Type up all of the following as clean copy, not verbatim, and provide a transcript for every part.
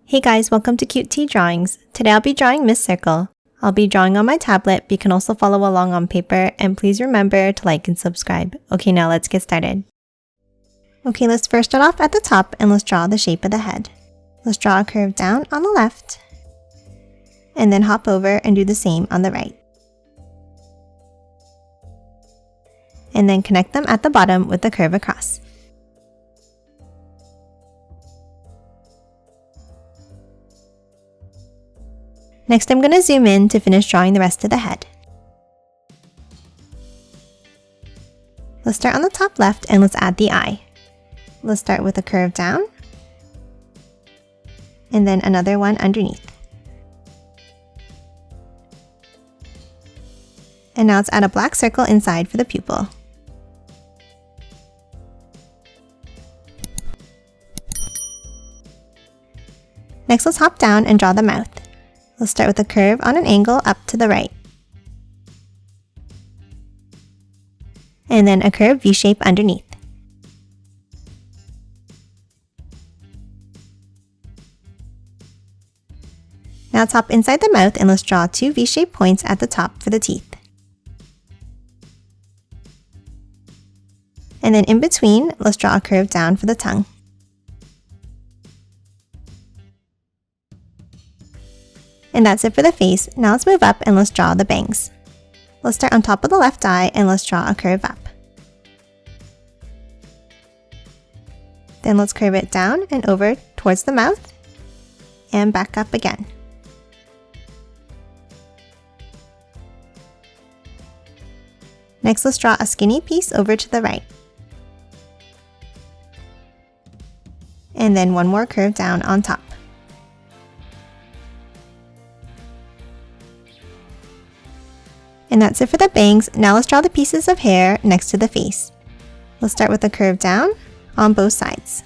Hey guys, welcome to Cute Tea Drawings. Today I'll be drawing Miss Circle. I'll be drawing on my tablet, but you can also follow along on paper, and please remember to like and subscribe. Okay, now let's get started. Okay, let's first start off at the top and let's draw the shape of the head. Let's draw a curve down on the left, and then hop over and do the same on the right. And then connect them at the bottom with the curve across. Next, I'm going to zoom in to finish drawing the rest of the head. Let's start on the top left and let's add the eye. Let's start with a curve down, and then another one underneath. And now let's add a black circle inside for the pupil. Next, let's hop down and draw the mouth. Let's start with a curve on an angle up to the right. And then a curved V-shape underneath. Now let's hop inside the mouth and let's draw two V-shaped points at the top for the teeth. And then in between, let's draw a curve down for the tongue. And that's it for the face. Now let's move up and let's draw the bangs. Let's start on top of the left eye and let's draw a curve up. Then let's curve it down and over towards the mouth and back up again. Next, let's draw a skinny piece over to the right. And then one more curve down on top. And that's it for the bangs. Now let's draw the pieces of hair next to the face. Let's start with a curve down on both sides.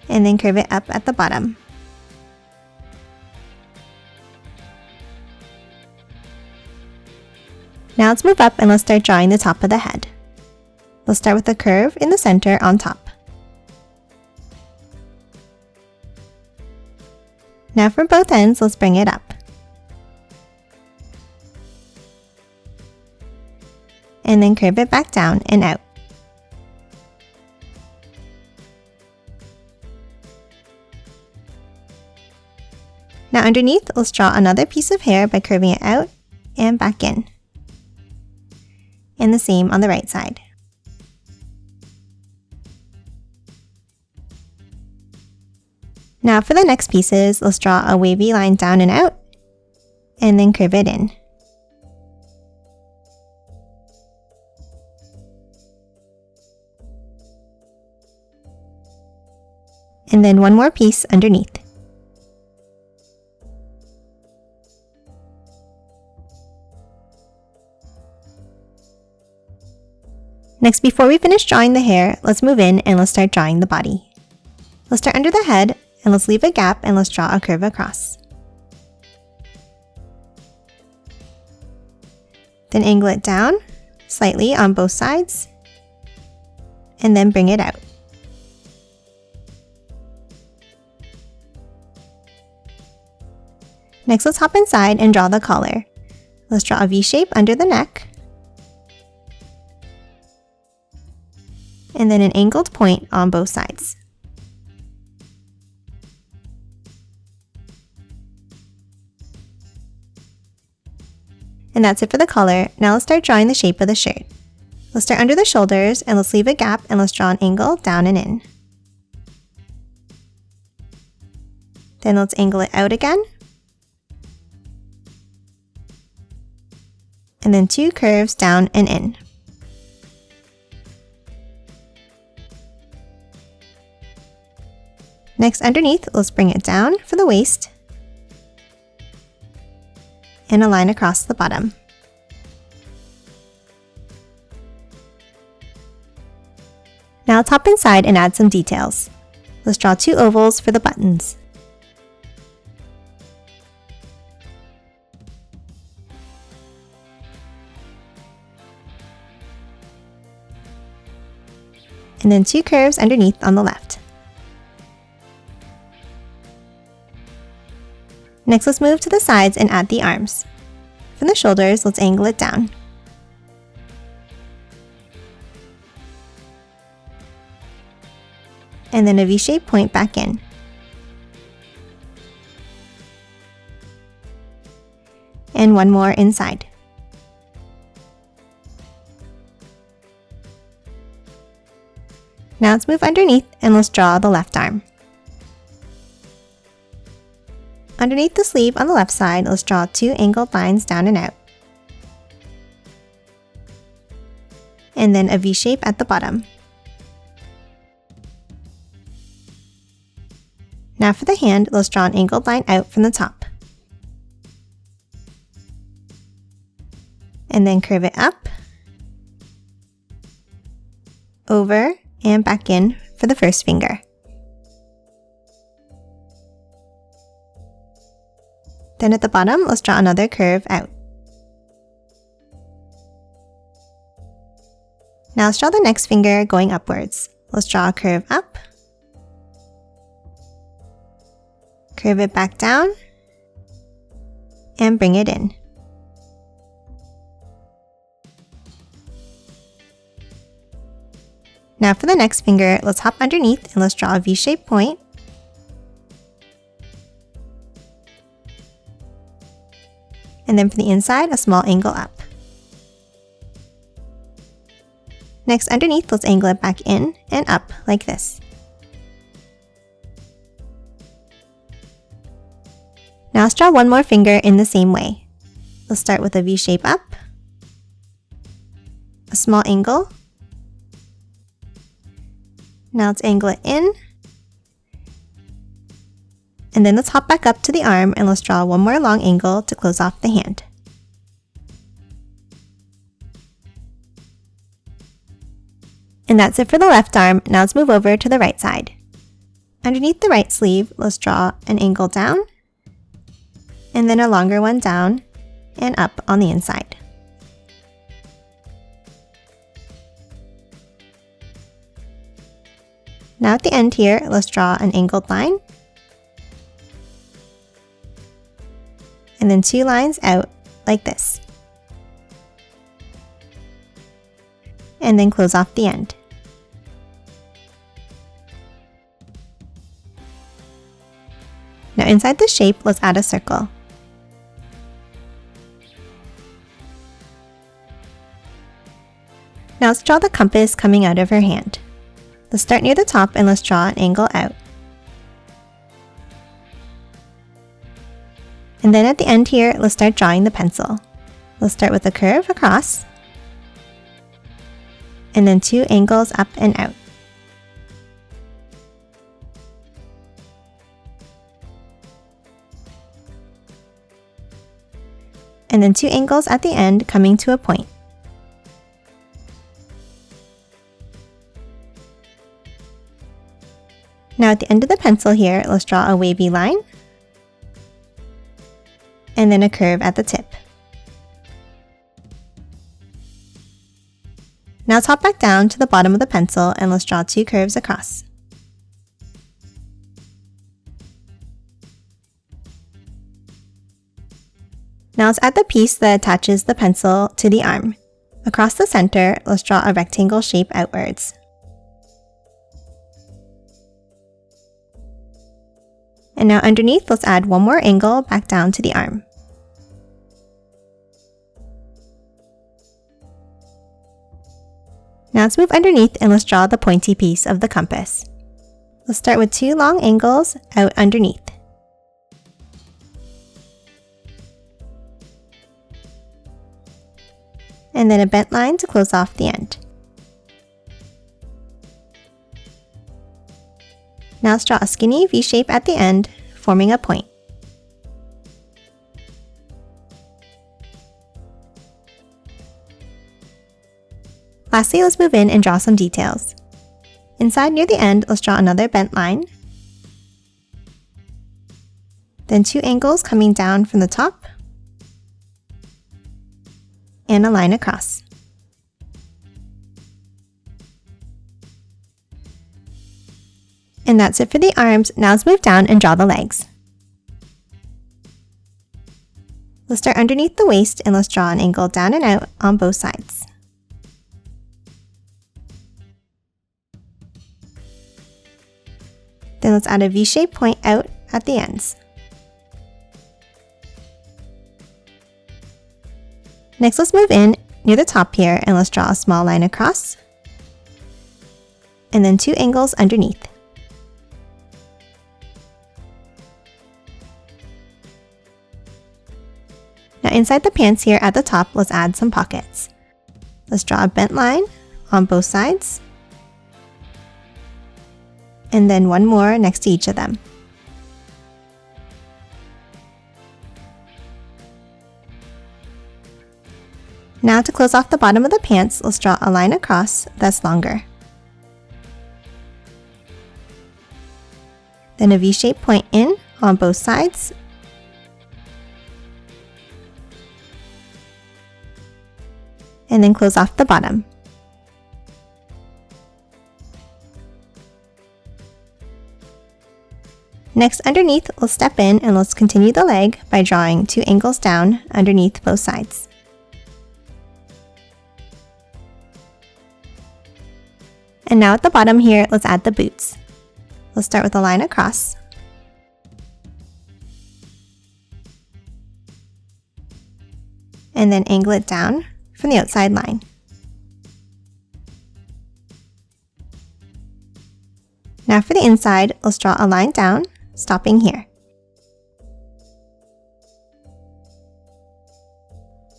And then curve it up at the bottom. Now let's move up and let's start drawing the top of the head. Let's start with a curve in the center on top. Now from both ends, let's bring it up. And then curve it back down and out. Now underneath, let's draw another piece of hair by curving it out and back in. And the same on the right side. Now for the next pieces, let's draw a wavy line down and out, and then curve it in. And then one more piece underneath. Next, before we finish drawing the hair, let's move in and let's start drawing the body. Let's start under the head, and let's leave a gap and let's draw a curve across. Then angle it down slightly on both sides, and then bring it out. Next, let's hop inside and draw the collar. Let's draw a V-shape under the neck, and then an angled point on both sides. And that's it for the collar. Now let's start drawing the shape of the shirt. Let's start under the shoulders and let's leave a gap and let's draw an angle down and in. Then let's angle it out again. And then two curves down and in. Next, underneath, let's bring it down for the waist and a line across the bottom. Now let's hop inside and add some details. Let's draw two ovals for the buttons. and then 2 curves underneath on the left. Next, let's move to the sides and add the arms. From the shoulders, let's angle it down. And then a V-shaped point back in. And one more inside. Now let's move underneath and let's draw the left arm. Underneath the sleeve on the left side, let's draw 2 angled lines down and out. And then a V shape at the bottom. Now for the hand, let's draw an angled line out from the top. And then curve it up, over, and back in for the first finger. Then at the bottom, let's draw another curve out. Now let's draw the next finger going upwards. Let's draw a curve up, curve it back down, and bring it in. Now for the next finger, let's hop underneath and let's draw a V-shaped point. And then for the inside, a small angle up. Next, underneath, let's angle it back in and up like this. Now let's draw one more finger in the same way. Let's start with a V shape up, a small angle. Now let's angle it in. And then let's hop back up to the arm and let's draw one more long angle to close off the hand. And that's it for the left arm. Now let's move over to the right side. Underneath the right sleeve, let's draw an angle down, and then a longer one down and up on the inside. Now at the end here, let's draw an angled line, and then 2 lines out like this. And then close off the end. Now inside the shape, let's add a circle. Now let's draw the compass coming out of her hand. Let's start near the top and let's draw an angle out. And then at the end here, let's start drawing the pencil. Let's start with a curve across, and then 2 angles up and out. And then 2 angles at the end coming to a point. Now at the end of the pencil here, let's draw a wavy line, and then a curve at the tip. Now let's hop back down to the bottom of the pencil and let's draw 2 curves across. Now let's add the piece that attaches the pencil to the arm. Across the center, let's draw a rectangle shape outwards. And now underneath, let's add one more angle back down to the arm. Now let's move underneath and let's draw the pointy piece of the compass. Let's start with 2 long angles out underneath. And then a bent line to close off the end. Now let's draw a skinny V shape at the end, forming a point. Lastly, let's move in and draw some details. Inside near the end, let's draw another bent line, then 2 angles coming down from the top, and a line across. And that's it for the arms. Now let's move down and draw the legs. Let's start underneath the waist and let's draw an angle down and out on both sides. Then let's add a V-shaped point out at the ends. Next, let's move in near the top here and let's draw a small line across and then 2 angles underneath. Now inside the pants here at the top, let's add some pockets. Let's draw a bent line on both sides and then one more next to each of them. Now to close off the bottom of the pants, let's draw a line across that's longer. Then a V-shaped point in on both sides. And then close off the bottom. Next, underneath, let's step in and let's continue the leg by drawing 2 angles down underneath both sides. And now at the bottom here, let's add the boots. Let's start with a line across. And then angle it down from the outside line. Now for the inside, let's draw a line down, stopping here.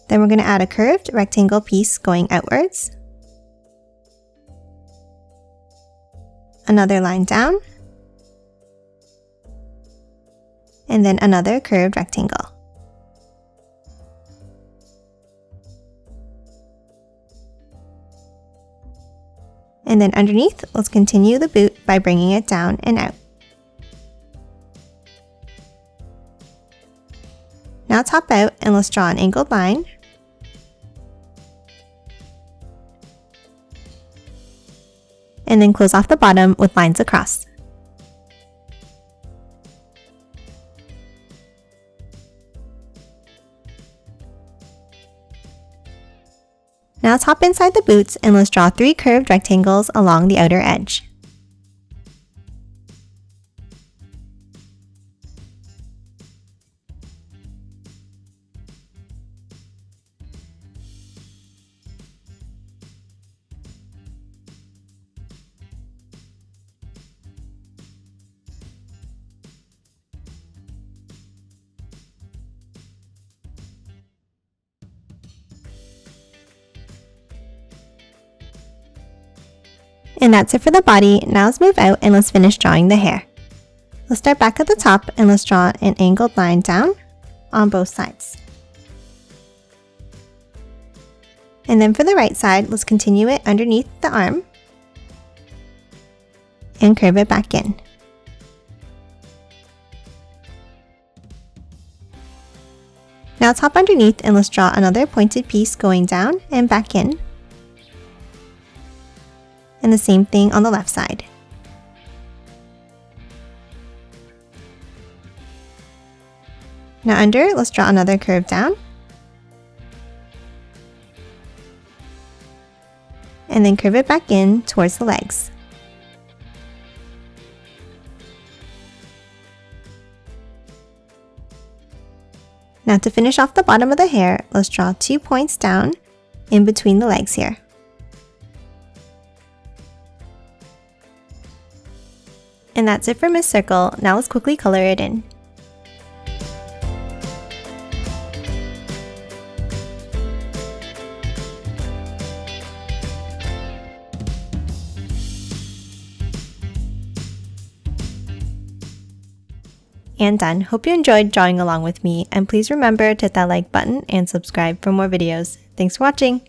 Then we're going to add a curved rectangle piece going outwards. Another line down. And then another curved rectangle. And then underneath, let's continue the boot by bringing it down and out. Now top out and let's draw an angled line. And then close off the bottom with lines across. Now let's hop inside the boots and let's draw 3 curved rectangles along the outer edge. And that's it for the body. Now let's move out and let's finish drawing the hair. Let's start back at the top and let's draw an angled line down on both sides. And then for the right side, let's continue it underneath the arm and curve it back in. Now let's hop underneath and let's draw another pointed piece going down and back in. And the same thing on the left side. Now under, let's draw another curve down. And then curve it back in towards the legs. Now to finish off the bottom of the hair, let's draw 2 points down in between the legs here. And that's it for Miss Circle. Now let's quickly color it in. And done. Hope you enjoyed drawing along with me, and please remember to hit that like button and subscribe for more videos. Thanks for watching!